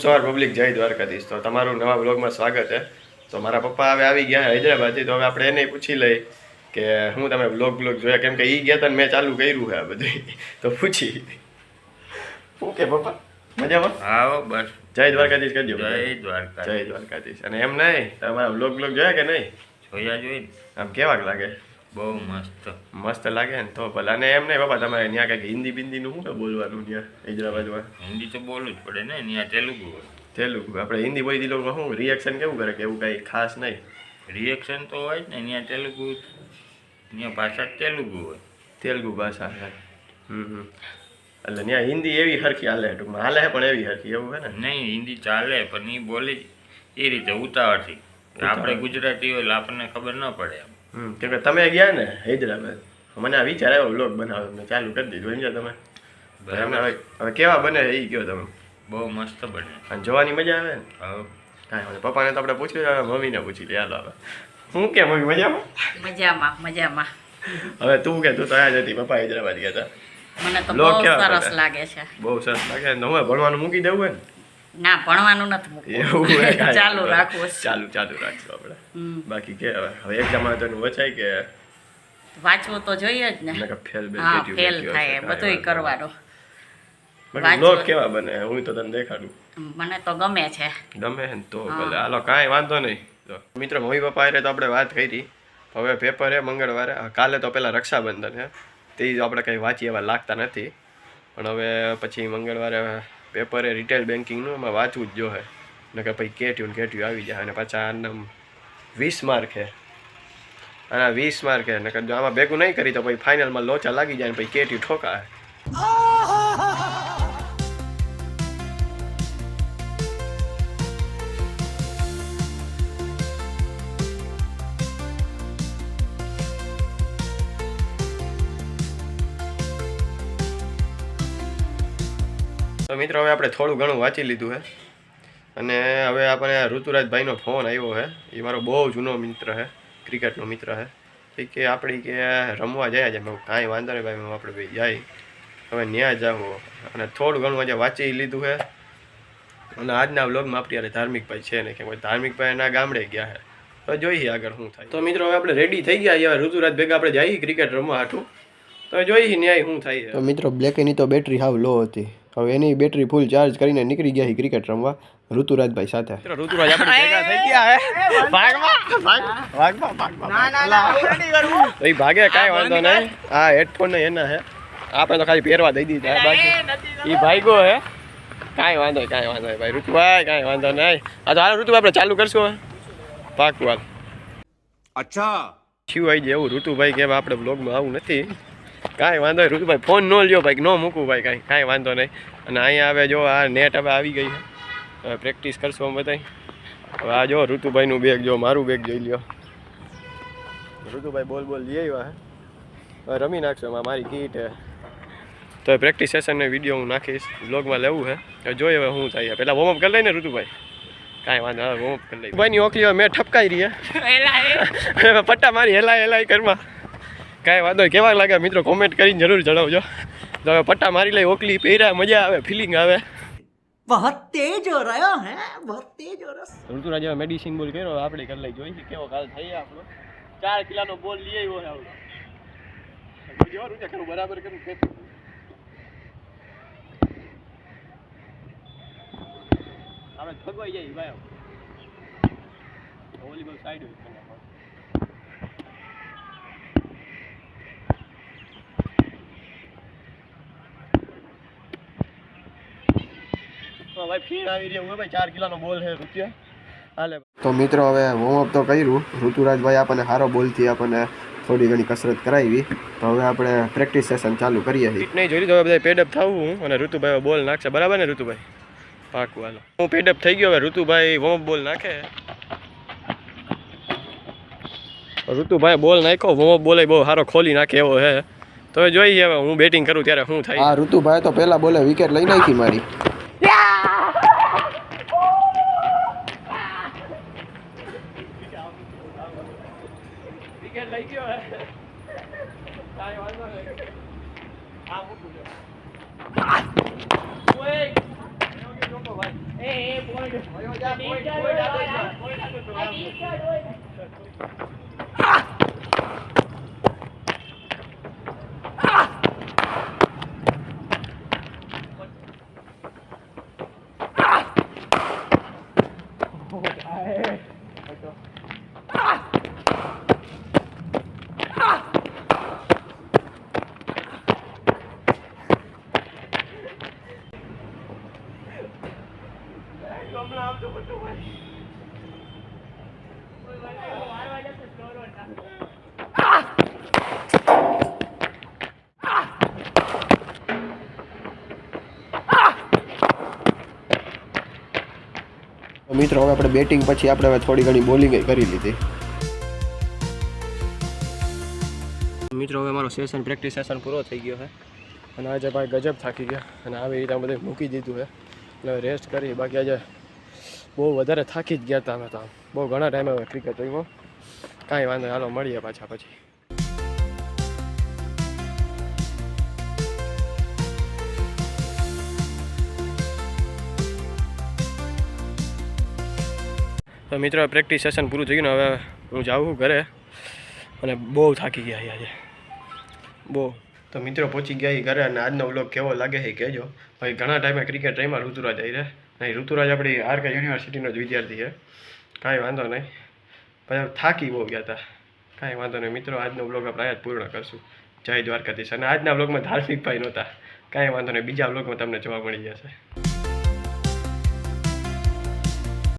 સવાર પબ્લિક જય દ્વારકાધીશ. તો તમારું નવા બ્લોગમાં સ્વાગત છે. તો મારા પપ્પા હવે આવી ગયા હૈદરાબાદથી, તો હવે આપણે એને પૂછી લઈ કે હું તમે બ્લોગ જોયા, કેમ કે એ ગયા હતા ને મેં ચાલુ કર્યું છે આ બધું. તો પૂછી શું કે પપ્પા મજામાં? હા બસ જય દ્વારકાધીશ કરજો. જય દ્વારકા. જય દ્વારકાધીશ. અને એમ નહીં, તમારા બ્લોગ જોયા કે નહીં? જોઈ આમ કેવાક લાગે? બહુ મસ્ત મસ્ત લાગે ને તો ભલે. અને એમ નહીં પપ્પા, તમારે ત્યાં કંઈક હિન્દી બિંદીનું શું બોલવાનું ત્યાં હૈદરાબાદમાં? હિન્દી તો બોલવું જ પડે ને, ત્યાં તેલુગુ હોય. તેલુગુ આપણે હિન્દી બોલી દીધું શું રિએક્શન કેવું કરે કે એવું કંઈ ખાસ નહીં? રિએક્શન તો હોય જ ને, ત્યાં તેલુગુ, ત્યાં ભાષા તેલુગુ હોય. તેલુગુ ભાષા છે. એટલે ત્યાં હિન્દી એવી હરખી હાલે, ટૂંકમાં હાલે પણ એવી હરખી એવું છે ને? નહીં, હિન્દી ચાલે પણ એ બોલે એ રીતે ઉતાવળથી. આપણે ગુજરાતી હોય એટલે આપણને ખબર ન પડે એમ. કેમ કે તમે ગયા ને હૈદરાબાદ, મને આ વિચાર આવ્યો બ્લોગ બનાવવાનો, ચાલુ કરી દીધું સમજ્યા તમે? હવે કેવા બને એ કહો તમે. બહુ મસ્ત બને અને જોવાની મજા આવે ને? હવે કાંઈ પપ્પાને તો આપણે પૂછ્યું, મમ્મીને પૂછી લે. હાલો હવે શું કે મમ્મી મજામાં? મજામાં મજામાં. હવે તું કે તું તો આયા જ હતી, પપ્પા હૈદરાબાદ ગયા હતા. મને તો બહુ સરસ લાગે છે. બહુ સરસ લાગે ને. હવે ભણવાનું મૂકી દેવું હોય ને? ના, ભણવાનું નથી મૂકવું, ચાલુ રાખવું. ચાલુ રાખશું આપણે. બાકી કે હવે એક્ઝામ આવે તો વચાય કે વાંચવું તો જોઈએ જ ને. ફેલ થાય બધુંય કરવાનું. બ્લોગ કેવા બને હું તો તને દેખાડું. મને તો ગમે છે. ગમે ને તો ભલે. હાલો કાંઈ વાંધો નહીં. તો મિત્રો મમ્મી પપ્પા હારે તો આપણે વાત કરી. હવે પેપર હે મંગળવારે. કાલે તો પહેલાં રક્ષાબંધન છે, તે જ આપણે કંઈ વાંચી એવા લાગતા નથી. પણ હવે પછી મંગળવારે પેપર એ રિટેલ બેન્કિંગનું, એમાં વાંચવું જ જોઈએ. ને કે પછી કેટ્યું આવી જાય. અને પાછા આના 20 માર્ક છે, આના 20 માર્ક છે. ને જો આમાં ભેગું નહીં કરી તો પછી ફાઇનલમાં લોચા લાગી જાય ને પછી કેટ્યું ઠોકાય. તો મિત્રો હવે આપણે થોડું ઘણું વાંચી લીધું છે. અને હવે આપણે ઋતુરાજભાઈનો ફોન આવ્યો છે. એ મારો બહુ જૂનો મિત્ર છે, ક્રિકેટનો મિત્ર છે. એ કે આપણી કે રમવા જાય છે. મેં કાંઈ વાંધો નહીં ભાઈ, આપણે ભાઈ જાય હવે ન્યા જાઓ. અને થોડું ઘણું આજે વાંચી લીધું છે. અને આજના વ્લોગમાં આપણી યારે ધાર્મિકભાઈ છે ને, કે કોઈ ધાર્મિકભાઈ એના ગામડે ગયા છે. તો જોઈએ આગળ શું થાય. તો મિત્રો હવે આપણે રેડી થઈ ગયા. હવે ઋતુરાજ ભેગા આપણે જઈએ ક્રિકેટ રમવા હાટું. તો જોઈએ ન્યાય શું થાય. તો મિત્રો બ્લેકની તો બેટરી હાવ લો હતી. હવે એની બેટરી ફૂલ ચાર્જ કરીને નીકળી ગયા ક્રિકેટ રમવા ઋતુરાજભાઈ સાથે. ઋતુરાજ આપણે ભેગા થઈ ગયા હે. ભાગમાં ભાગે કાંઈ વાંધો નહીં. આ હેડફોન ને એના હે, આપણે તો ખાલી પહેરવા દઈ દીધા. બાકી એ ભાઈગો હે. કાંઈ વાંધો નહીં ભાઈ ઋતુભાઈ, કાંઈ વાંધો નહીં. આ તો હાલ ઋતુભાઈ આપણે ચાલુ કરશું પાકું. હાલ અચ્છા થયું આવી જાય એવું. ઋતુભાઈ કે આપણે બ્લોગમાં આવું નથી. કાંઈ વાંધો નહીં ઋતુભાઈ, ફોન ન લ્યો ભાઈ, ન મૂકવું ભાઈ, કાંઈ વાંધો નહીં. અને અહીંયા હવે જો આ નેટ હવે આવી ગઈ છે. હવે પ્રેક્ટિસ કરશું અમે બધાય. હવે આ જો ઋતુભાઈનું બેગ, જો મારું બેગ જોઈ લ્યો. ઋતુભાઈ બોલ લઈ આવ્યા હે. હવે રમી નાખશું. એમાં મારી કીટ હે. તો પ્રેક્ટિસ સેશનનો વિડીયો હું નાખીશ, બ્લોગમાં લેવું છે. હવે જોઈએ હવે શું થાય. પહેલાં વોર્મઅપ કરી લઈને ઋતુભાઈ. કાંઈ વાંધો હવે વોર્મઅપ કરી લઈ. ભાઈની ઓકલી મેં ઠપકાઈ રહી હે. પટ્ટા મારી હેલાય ઘરમાં. કાંઈ વાંધો કેવા લાગે મિત્રો કોમેન્ટ કરીને જરૂર જણાવજો. તો હવે પટ્ટા મારી લઈ, ઓકલી પહેર્યા, મજા આવે, ફિલિંગ આવે. बहुत तेज हो रहा है, बहुत तेज हो रहा है. ઋતુરાજ હવે મેડિસિન બોલ કર્યો, આપણે કરી લઈ જોઈએ કેવો કાલ થઈ આપણો. 4 કિલોનો બોલ લઈ આવ્યો છે આપણો. જો રૂજા કરું બરાબર કરું કે આપણે ભગવાઈ જાય ભાઈ. ઓલી બહુ સાઈડ હોય. ભાઈ ફીણ આવી રહ્યો ભાઈ. 4 કિલોનો બોલ છે રૂપિયા હાલે. તો મિત્રો હવે વોર્મઅપ તો કર્યું. ઋતુરાજભાઈ આપણને સારો બોલથી આપણને થોડી ઘણી કસરત કરાવી. તો હવે આપણે પ્રેક્ટિસ સેશન ચાલુ કરીએ છીએ. નહીં જોઈ તો બધા પેડઅપ થવું અને ઋતુભાઈ બોલ નાખશે. બરાબર ને ઋતુભાઈ? પાકું હાલો. હું પેડઅપ થઈ ગયો. હવે ઋતુભાઈ વોર્મઅપ બોલ નાખે. ઋતુભાઈ બોલ નાખ્યો. વોર્મઅપ બોલે બહુ સારો ખોલી નાખે એવો છે. તો જોઈએ હવે હું બેટિંગ કરું ત્યારે શું થાય. હા ઋતુભાઈ તો પહેલા બોલે વિકેટ લઈ નાખી મારી. વિકેટ લઈ ગયો હે. કાંઈ વાંધો નહીં. આ મૂકું. ઓય જોકો ભાઈ. મિત્રો હવે આપણે બેટિંગ પછી આપણે હવે થોડી ઘણી બોલિંગ કરી લીધી. મિત્રો હવે મારો સેશન પ્રેક્ટિસ સેશન પૂરો થઈ ગયો છે અને આજે ભાઈ ગજબ થાકી ગયા અને આવી રીતે બધું મૂકી દીધું છે એટલે રેસ્ટ કરી. બાકી આજે બહુ વધારે થાકી જ ગયા હતા અમે તો. બહુ ઘણા ટાઈમે હવે ક્રિકેટ રમ્યો. કાંઈ વાંધો નહીં, હાલો મળીએ પાછા પછી. તો મિત્રો પ્રેક્ટિસ સેશન પૂરું થઈ ગયું ને હવે હું જાઉં છું ઘરે અને બહુ થાકી ગયા આજે બહુ. તો મિત્રો પહોંચી ગયા એ ઘરે અને આજનો વ્લોગ કેવો લાગે છે કહેજો. ભાઈ ઘણા ટાઈમે ક્રિકેટ રમ્યા ઋતુરાજ આવી રહે નહીં. ઋતુરાજ આપણી આરકે યુનિવર્સિટીનો જ વિદ્યાર્થી છે. કાંઈ વાંધો નહીં, પછી થાકી બહુ ગયા હતા. કાંઈ વાંધો નહીં મિત્રો, આજનો વ્લોગ આપણે અહીંયા જ પૂર્ણ કરશું. જય દ્વારકાધીશ. અને આજના વ્લોગમાં ધાર્મિક ભાઈ નહોતા. કાંઈ વાંધો નહીં, બીજા વ્લોગમાં તમને જોવા મળી જશે.